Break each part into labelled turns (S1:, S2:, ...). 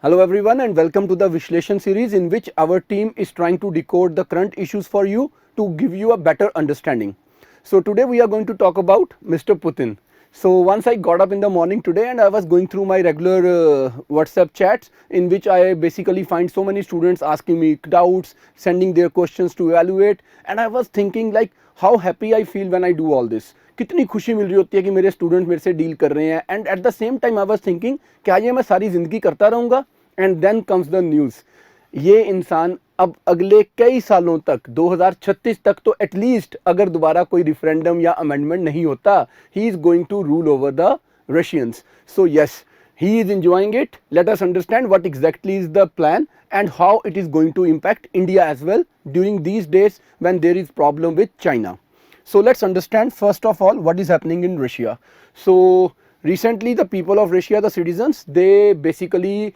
S1: Hello everyone and welcome to the Vishleshan series in which our team is trying to decode the current issues for you to give you a better understanding. So today we are going to talk about Mr. Putin. So once I got up in the morning today and I was going through my regular WhatsApp chats in which I basically find so many students asking me doubts, sending their questions to evaluate, and I was thinking like how happy I feel when I do all this. कितनी खुशी मिल रही होती है कि मेरे student मेरे से deal कर रहे हैं and at the same time I was thinking क्या ये मैं सारी ज़िंदगी करता रहूँगा and then comes the news ये इंसान अब अगले कई सालों तक 2036 तक तो एटलीस्ट अगर दोबारा कोई रिफरेंडम या अमेंडमेंट नहीं होता he is going to rule over the Russians so yes he is enjoying it. Let us understand what exactly is the plan and how it is going to impact India as well during these days when there is problem with China. So let's understand first of all what is happening in Russia. So recently the people of Russia, the citizens, they basically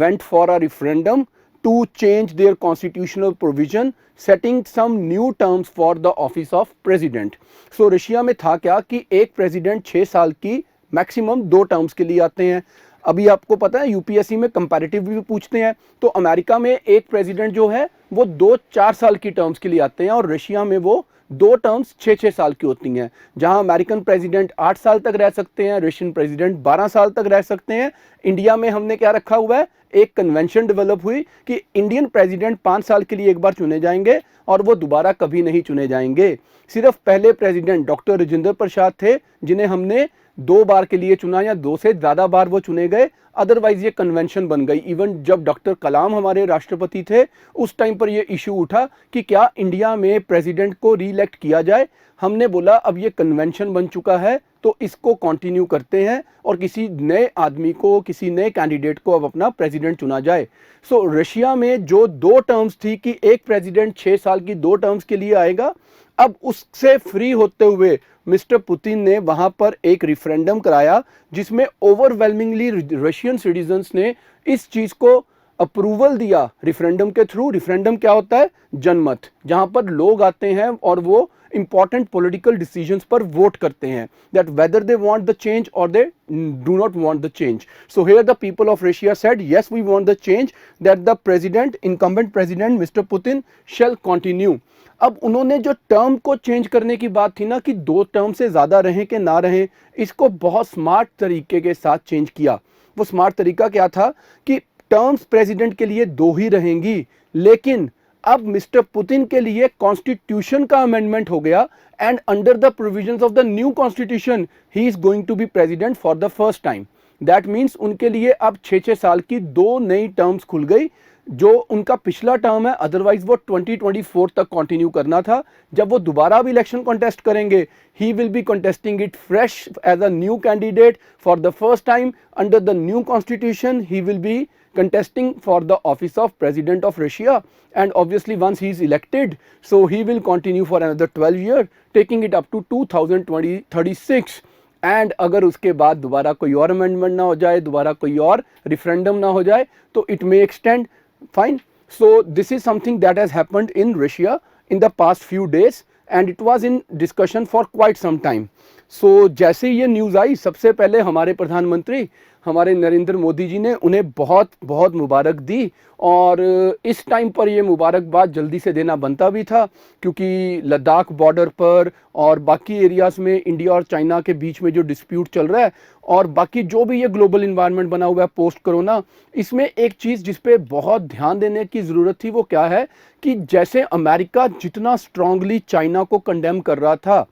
S1: went for a referendum to change their constitutional provision, setting some new terms for the office of president. So Russia में था क्या कि एक president 6 साल की maximum 2 terms के लिए आते हैं. अभी आपको पता है यूपीएससी में कंपैरेटिव भी पूछते हैं तो अमेरिका में एक प्रेसिडेंट जो है वो 2-4 साल की टर्म्स के लिए आते हैं और रशिया में वो 2 टर्म्स 6-6 साल की होती हैं. जहां अमेरिकन प्रेसिडेंट 8 साल तक रह सकते हैं, रशियन प्रेसिडेंट 12 साल तक रह सकते हैं. इंडिया में हमने क्या रखा हुआ है, एक कन्वेंशन डेवलप हुई कि इंडियन प्रेसिडेंट 5 साल के लिए एक बार चुने जाएंगे और वो दोबारा कभी नहीं चुने जाएंगे. सिर्फ पहले प्रेसिडेंट डॉक्टर राजेंद्र प्रसाद थे जिन्हें हमने 2 बार के लिए चुना या 2 से ज़्यादा बार वो चुने गए, अदरवाइज ये कन्वेंशन बन गई. इवन जब डॉक्टर कलाम हमारे राष्ट्रपति थे उस टाइम पर ये इशू उठा कि क्या इंडिया में प्रेसिडेंट को री इलेक्ट किया जाए. हमने बोला अब ये कन्वेंशन बन चुका है तो इसको कंटिन्यू करते हैं और किसी नए आदमी को, किसी नए कैंडिडेट को अब अपना प्रेसिडेंट चुना जाए. सो रशिया में जो 2 टर्म्स थी कि एक प्रेसिडेंट 6 साल की 2 टर्म्स के लिए आएगा, अब उससे फ्री होते हुए मिस्टर पुतिन ने वहां पर एक रिफरेंडम कराया जिसमें ओवरवेलमिंगली रशियन सिटीजन्स ने इस चीज को अप्रूवल दिया रिफरेंडम के थ्रू. रिफरेंडम क्या होता है, जनमत, जहां पर लोग आते हैं और वो इंपॉर्टेंट पॉलिटिकल डिसीजंस पर वोट करते हैं that whether they want the change और they do not want the change. So here the people of Russia said yes we want the change that the president, incumbent president Mister Putin shall continue. अब उन्होंने जो term को change करने की बात थी ना कि 2 टर्म से ज़्यादा रहें कि ना रहें, इसको बहुत स्मार्ट तरीके के साथ चेंज किया. वो स्मार्ट तरीका क्या था कि टर्म्स प्रेसिडेंट के लिए 2 ही रहेंगी, लेकिन अब मिस्टर पुतिन के लिए कॉन्स्टिट्यूशन का अमेंडमेंट हो गया and under the provisions of the new constitution he is going to be president for the first time. That means उनके लिए अब 6-6 साल की 2 नई टर्म्स खुल गई. जो उनका पिछला टर्म है अदरवाइज वो 2024 तक कंटिन्यू करना था. जब वो दोबारा भी इलेक्शन कॉन्टेस्ट करेंगे he will be contesting it fresh as a new candidate for the first time under the new constitution. He will be contesting for the office of president of Russia and obviously once he is elected so he will continue for another 12 years taking it up to 2036. And अगर उसके बाद दोबारा कोई और amendment ना हो जाए, दोबारा कोई और रिफरेंडम ना हो जाए तो it may extend. Fine. So this is something that has happened in Russia in the past few days and it was in discussion for quite some time. So जैसे ये न्यूज़ आई सबसे पहले हमारे प्रधानमंत्री हमारे नरेंद्र मोदी जी ने उन्हें बहुत बहुत मुबारक दी और इस टाइम पर ये मुबारकबाद जल्दी से देना बनता भी था क्योंकि लद्दाख बॉर्डर पर और बाकी एरियाज़ में इंडिया और चाइना के बीच में जो डिस्प्यूट चल रहा है और बाकी जो भी ये ग्लोबल इन्वायरमेंट बना हुआ है पोस्ट कोरोना, इसमें एक चीज़ जिस पे बहुत ध्यान देने की ज़रूरत थी वो क्या है कि जैसे अमेरिका जितना स्ट्रांगली चाइना को कंडेम कर रहा था,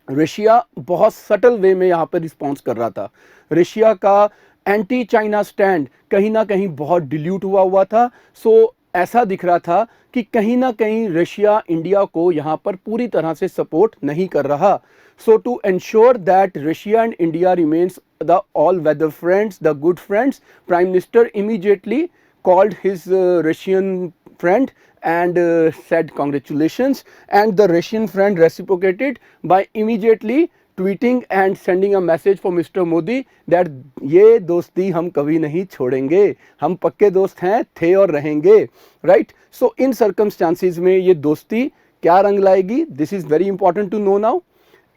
S1: रशिया बहुत सटल वे में यहाँ पर रिस्पॉन्स कर रहा था. रशिया का एंटी चाइना स्टैंड कहीं ना कहीं बहुत डिल्यूट हुआ था. सो ऐसा दिख रहा था कि कहीं ना कहीं रशिया इंडिया को यहाँ पर पूरी तरह से सपोर्ट नहीं कर रहा. So to ensure that Russia and India remains the all weather friends, the good friends, prime minister immediately called his Russian friend and said congratulations, and the Russian friend reciprocated by immediately tweeting and sending a message for Mr. Modi that ये दोस्ती हम कभी नहीं छोड़ेंगे, हम पक्के दोस्त हैं, थे और रहेंगे. राइट. सो इन सर्कमस्टांसिस में ये दोस्ती क्या रंग लाएगी, this is very important to know now.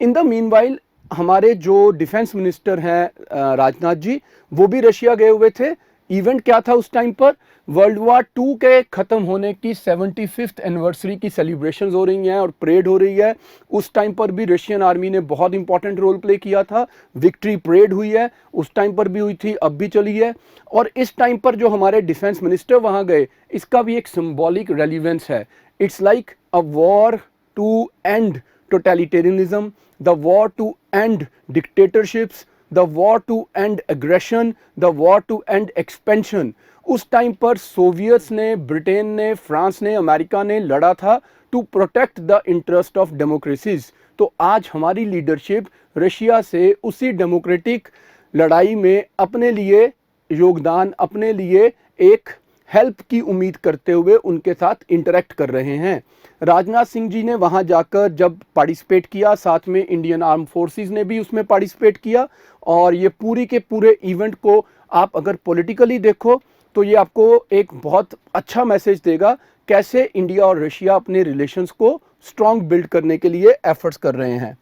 S1: In the meanwhile हमारे जो डिफेंस मिनिस्टर हैं राजनाथ जी, वो भी रशिया गए हुए थे इवेंट क्या था उस टाइम पर? वर्ल्ड वॉर 2 के ख़त्म होने की 75th एनिवर्सरी की सेलिब्रेशंस हो रही हैं और परेड हो रही है। उस टाइम पर भी रशियन आर्मी ने बहुत इंपॉर्टेंट रोल प्ले किया था। विक्ट्री परेड हुई है, उस टाइम पर भी हुई थी, अब भी चली है। और इस टाइम पर जो हमारे डिफेंस मिनिस्टर वहाँ गए, इसका भी एक सिंबॉलिक रेलिवेंस है। It's like a war to end totalitarianism, the war to end dictatorships, the war to end aggression, the war to end expansion. उस टाइम पर सोवियट्स ने, ब्रिटेन ने, फ्रांस ने, अमेरिका ने लड़ा था to protect the interest of democracies. तो आज हमारी लीडरशिप रशिया से उसी डेमोक्रेटिक लड़ाई में अपने लिए योगदान, अपने लिए एक हेल्प की उम्मीद करते हुए उनके साथ इंटरेक्ट कर रहे हैं। राजनाथ सिंह जी ने वहां जाकर जब पार्टिसिपेट किया, साथ में इंडियन आर्म फोर्सेस ने भी उसमें पार्टिसिपेट किया। और ये पूरी के पूरे इवेंट को आप अगर पॉलिटिकली देखो तो ये आपको एक बहुत अच्छा मैसेज देगा कैसे इंडिया और रशिया अपने रिलेशंस को स्ट्रॉन्ग बिल्ड करने के लिए एफर्ट्स कर रहे हैं।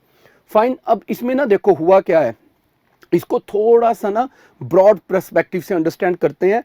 S1: फाइन, अब इसमें ना देखो हुआ क्या है, इसको थोड़ा सा ना ब्रॉड पर्सपेक्टिव से अंडरस्टैंड करते हैं।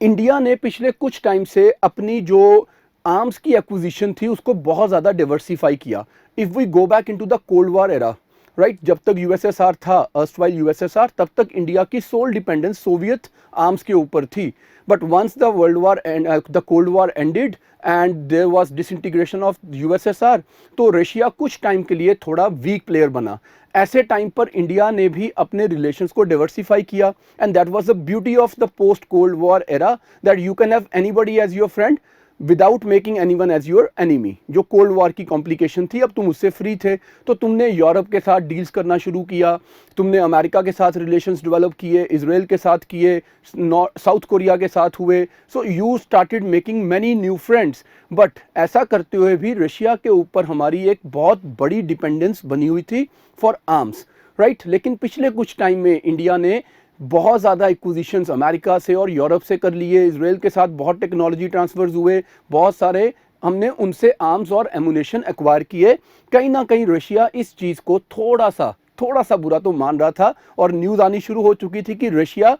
S1: इंडिया ने पिछले कुछ टाइम से अपनी जो आर्म्स की एक्विजिशन थी उसको बहुत ज़्यादा डिवर्सिफाई किया। If we go back into the cold war era, right, जब तक यूएसएसआर था, अर्स्टवाइल यूएसएसआर, तब तक इंडिया की सोल डिपेंडेंस सोवियत आर्म्स के ऊपर थी। But once the world war and the cold war ended and there was disintegration of USSR, तो रशिया कुछ टाइम के लिए थोड़ा वीक प्लेयर बना। ऐसे टाइम पर इंडिया ने भी अपने रिलेशंस को डाइवर्सिफाई किया and that was the beauty of the post cold war era, that you can have anybody as your friend without making anyone as your enemy. जो cold war की complication थी, अब तुम उससे फ्री थे, तो तुमने यूरोप के साथ डील्स करना शुरू किया, तुमने अमेरिका के साथ रिलेशंस डेवलप किए, इजराइल के साथ किए, साउथ कोरिया के साथ हुए। So you started making many new friends. But ऐसा करते हुए भी रशिया के ऊपर हमारी एक बहुत बड़ी डिपेंडेंस बनी हुई थी फॉर आर्म्स, राइट। लेकिन पिछले कुछ टाइम में इंडिया ने बहुत ज़्यादा एक्विजिशंस अमेरिका से और यूरोप से कर लिए, इजराइल के साथ बहुत टेक्नोलॉजी ट्रांसफर्स हुए, बहुत सारे हमने उनसे आर्म्स और एमुनेशन एक्वायर किए। कहीं ना कहीं रशिया इस चीज़ को थोड़ा सा बुरा तो मान रहा था और न्यूज़ आनी शुरू हो चुकी थी कि रशिया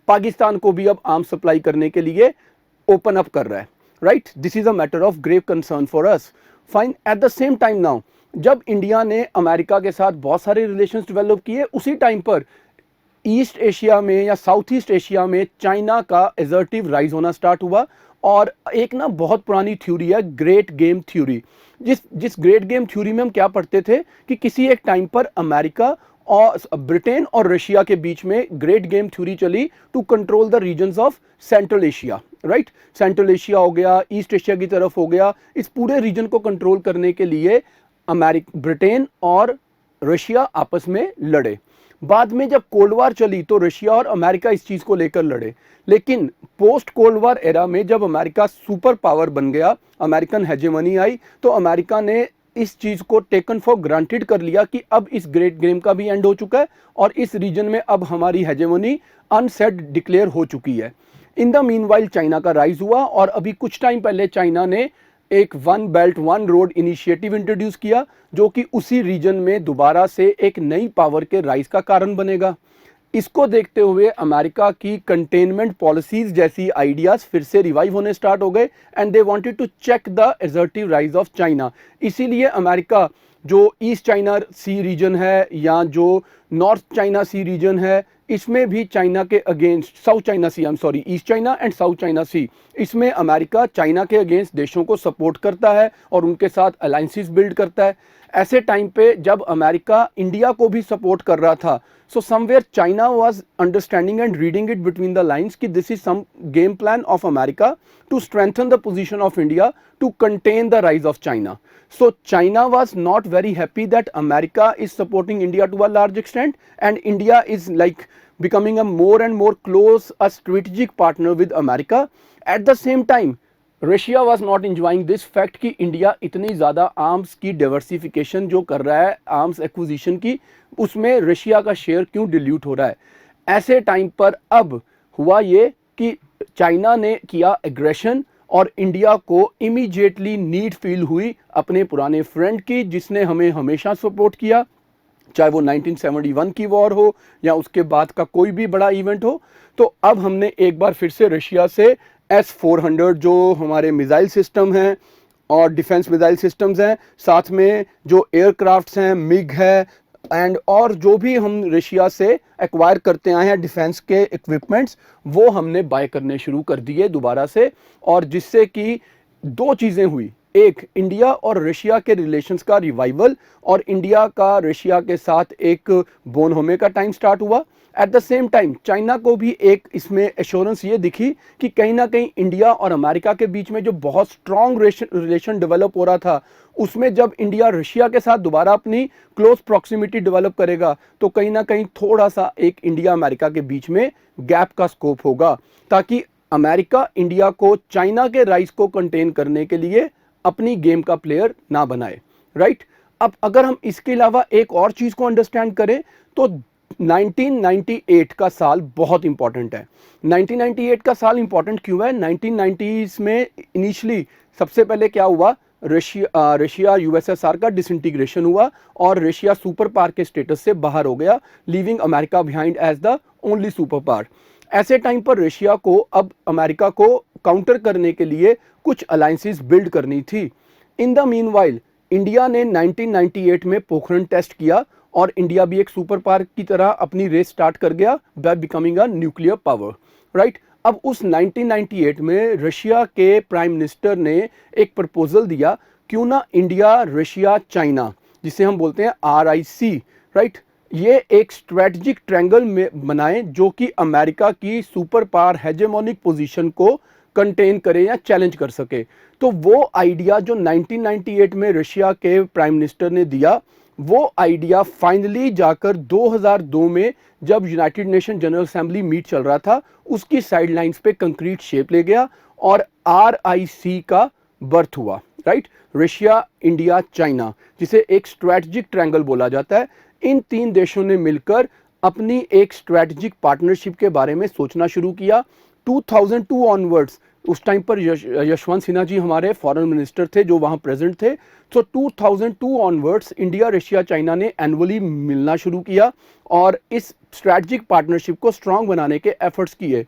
S1: पाकिस्तान को भी अब आर्म्स सप्लाई करने के लिए ओपन अप कर रहा है, right. This is a matter of grave concern for us. Fine, at the same time now जब इंडिया ने अमेरिका के साथ बहुत सारे रिलेशंस डेवलप किए, उसी टाइम पर ईस्ट एशिया में या साउथ ईस्ट एशिया में चाइना का एजर्टिव राइज होना स्टार्ट हुआ। और एक ना बहुत पुरानी थ्योरी है, ग्रेट गेम थ्योरी। जिस ग्रेट गेम थ्योरी में हम क्या पढ़ते थे कि किसी एक टाइम पर अमेरिका और ब्रिटेन और रशिया के बीच में ग्रेट गेम थ्योरी चली to control the regions of central Asia, right. Central Asia हो गया, ईस्ट एशिया की तरफ हो गया, इस पूरे रीजन को कंट्रोल करने के लिए ब्रिटेन और रशिया आपस में लड़े। बाद में जब कोल्ड वार चली तो रशिया और अमेरिका इस चीज़ को लेकर लड़े। लेकिन पोस्ट कोल्ड वार एरा में जब अमेरिका सुपर पावर बन गया, अमेरिकन हेजेमनी आई, तो अमेरिका ने इस चीज़ को टेकन फॉर ग्रांटेड कर लिया कि अब इस ग्रेट गेम का भी एंड हो चुका है और इस रीजन में अब हमारी हेजेमनी अनसेड डिक्लेयर हो चुकी है। इन द मीनवाइल चाइना का राइज हुआ और अभी कुछ टाइम पहले चाइना ने एक one belt one road initiative introduce किया, जो कि उसी रीजन में दोबारा से एक नई पावर के राइज का कारण बनेगा। इसको देखते हुए अमेरिका की कंटेनमेंट पॉलिसीज जैसी आइडियाज फिर से रिवाइव होने स्टार्ट हो गए and they wanted to check the assertive rise of China. इसीलिए अमेरिका जो ईस्ट चाइना सी रीजन है या जो नॉर्थ चाइना सी रीजन है, इसमें भी चाइना के against, South China Sea, East China and South China Sea, इसमें अमेरिका चाइना के अगेंस्ट देशों को सपोर्ट करता है और उनके साथ अलायंसेस बिल्ड करता है। ऐसे टाइम पे जब अमेरिका इंडिया को भी सपोर्ट कर रहा था, so somewhere China was understanding and reading it between the lines कि this is some game plan of America to strengthen the position of India to contain the rise of China. So China was not very happy that America is supporting India to a large extent and India is like becoming a more and more close, a strategic partner with America. At the same time, Russia was not enjoying this fact कि India इतनी ज़्यादा arms की diversification जो कर रहा है, arms acquisition की, उसमें रशिया का शेयर क्यों डिल्यूट हो रहा है। ऐसे टाइम पर अब हुआ ये कि चाइना ने किया एग्रेशन और इंडिया को इमीडिएटली नीड फील हुई अपने पुराने फ्रेंड की जिसने हमें हमेशा सपोर्ट किया, चाहे वो 1971 की वॉर हो या उसके बाद का कोई भी बड़ा इवेंट हो। तो अब हमने एक बार फिर से रशिया से S-400 जो हमारे मिसाइल सिस्टम हैं और डिफेंस मिसाइल सिस्टम्स हैं, साथ में जो एयरक्राफ्ट्स हैं, मिग है एंड और जो भी हम रशिया से एक्वायर करते आए हैं डिफेंस के इक्विपमेंट्स, वो हमने बाय करने शुरू कर दिए दोबारा से। और जिससे कि दो चीज़ें हुई, एक इंडिया और रशिया के रिलेशंस का रिवाइवल और इंडिया का रशिया के साथ एक बोन होने का टाइम स्टार्ट हुआ। Eight the same time China को भी एक इसमें एश्योरेंस ये दिखी कि कहीं ना कहीं इंडिया और अमेरिका के बीच में जो बहुत स्ट्रॉन्ग रिलेशन डेवलप हो रहा था, उसमें जब इंडिया रशिया के साथ दोबारा अपनी क्लोज प्रॉक्सिमिटी डेवलप करेगा तो कहीं ना कहीं थोड़ा सा एक इंडिया अमेरिका के बीच में गैप का स्कोप होगा, ताकि अमेरिका इंडिया को चाइना के राइस को कंटेन करने के लिए अपनी गेम का प्लेयर ना बनाए, राइट। अब अगर हम इसके अलावा एक और चीज को अंडरस्टैंड करें तो 1998 का साल बहुत इंपॉर्टेंट है। 1998 का साल इंपॉर्टेंट क्यों है? 1990s में इनिशियली सबसे पहले क्या हुआ, रशिया यूएसएसआर का डिसइंटीग्रेशन हुआ और रशिया सुपर पावर के स्टेटस से बाहर हो गया, leaving America behind as the only super power. ऐसे टाइम पर रशिया को अब अमेरिका को काउंटर करने के लिए कुछ अलायंसेस बिल्ड करनी थी। इन द मीनवाइल इंडिया ने 1998 में पोखरण टेस्ट किया और इंडिया भी एक सुपर पावर की तरह अपनी रेस स्टार्ट कर गया by becoming a nuclear power, right. अब उस 1998 में रशिया के प्राइम मिनिस्टर ने एक प्रपोजल दिया, क्यों ना इंडिया रशिया चाइना, जिसे हम बोलते हैं RIC, राइट, ये एक स्ट्रेटजिक ट्रायंगल में बनाए जो कि अमेरिका की सुपर पावर हेजेमोनिक पोजीशन को कंटेन करे या चैलेंज कर सके। तो वो आइडिया जो 1998 में रशिया के प्राइम मिनिस्टर ने दिया, वो आइडिया फाइनली जाकर 2002 में जब United Nation General Assembly meet चल रहा था, उसकी साइडलाइंस पे कंक्रीट शेप ले गया और RIC का बर्थ हुआ, राइट। रशिया, इंडिया, चाइना, जिसे एक स्ट्रेटजिक ट्रायंगल बोला जाता है। इन तीन देशों ने मिलकर अपनी एक स्ट्रेटजिक पार्टनरशिप के बारे में सोचना शुरू किया। 2002 ऑनवर्ड्स, उस टाइम पर यशवंत सिन्हा जी हमारे फॉरेन मिनिस्टर थे जो वहां प्रेजेंट थे। तो 2002 ऑनवर्ड्स इंडिया, रशिया, चाइना ने एनुअली मिलना शुरू किया और इस स्ट्रेटजिक पार्टनरशिप को स्ट्रांग बनाने के एफर्ट्स किए।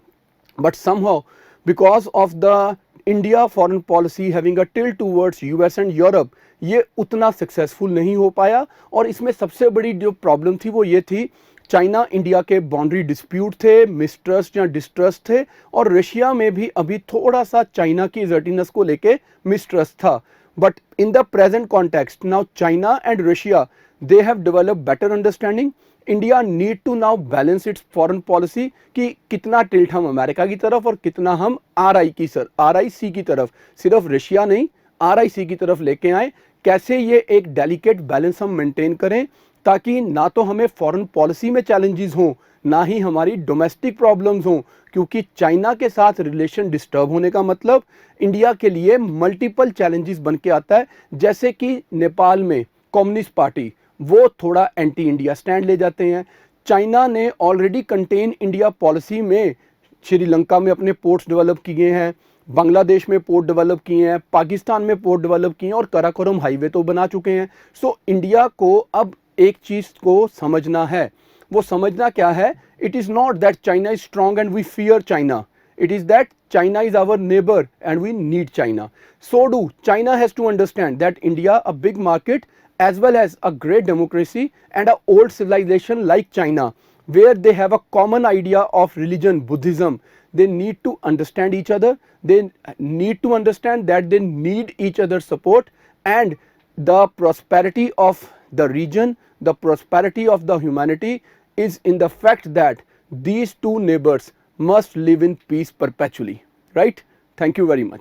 S1: But somehow because of the India foreign policy having a tilt towards US and Europe, ये उतना सक्सेसफुल नहीं हो पाया। और इसमें सबसे बड़ी जो प्रॉब्लम थी वो ये थी, चाइना इंडिया के बाउंड्री डिस्प्यूट थे, मिसट्रस्ट या डिस्ट्रस्ट थे, और रशिया में भी अभी थोड़ा सा चाइना की जर्टिनस को लेके मिसट्रस्ट था। But in the present context now China and Russia they have developed better understanding. India need to now balance its foreign policy कि कितना टिल्ट हम अमेरिका की तरफ और कितना हम RIC की तरफ, सिर्फ रशिया नहीं RIC की तरफ लेके आए। कैसे ये एक डेलिकेट बैलेंस हम मेंटेन करें ताकि ना तो हमें फॉरेन पॉलिसी में चैलेंजेस हों, ना ही हमारी डोमेस्टिक प्रॉब्लम्स हों, क्योंकि चाइना के साथ रिलेशन डिस्टर्ब होने का मतलब इंडिया के लिए मल्टीपल चैलेंजेस बन के आता है। जैसे कि नेपाल में कम्युनिस्ट पार्टी, वो थोड़ा एंटी इंडिया स्टैंड ले जाते हैं। चाइना ने ऑलरेडी कंटेन इंडिया पॉलिसी में श्रीलंका में अपने पोर्ट्स डेवलप किए हैं, बांग्लादेश में पोर्ट डेवलप किए हैं, पाकिस्तान में पोर्ट डेवलप किए हैं और कराकोरम हाईवे तो बना चुके हैं। सो इंडिया को अब एक चीज को समझना है। वो समझना क्या है? It is not that China is strong and we fear China, it is that China is our neighbor and we need China. So do China has to understand that India, a big market as well as a great democracy and a old civilization like China, where they have a common idea of religion, Buddhism, they need to understand each other. They need to understand that they need each other's support, and the prosperity of the region, the prosperity of the humanity is in the fact that these two neighbors must live in peace perpetually, right? Thank you very much.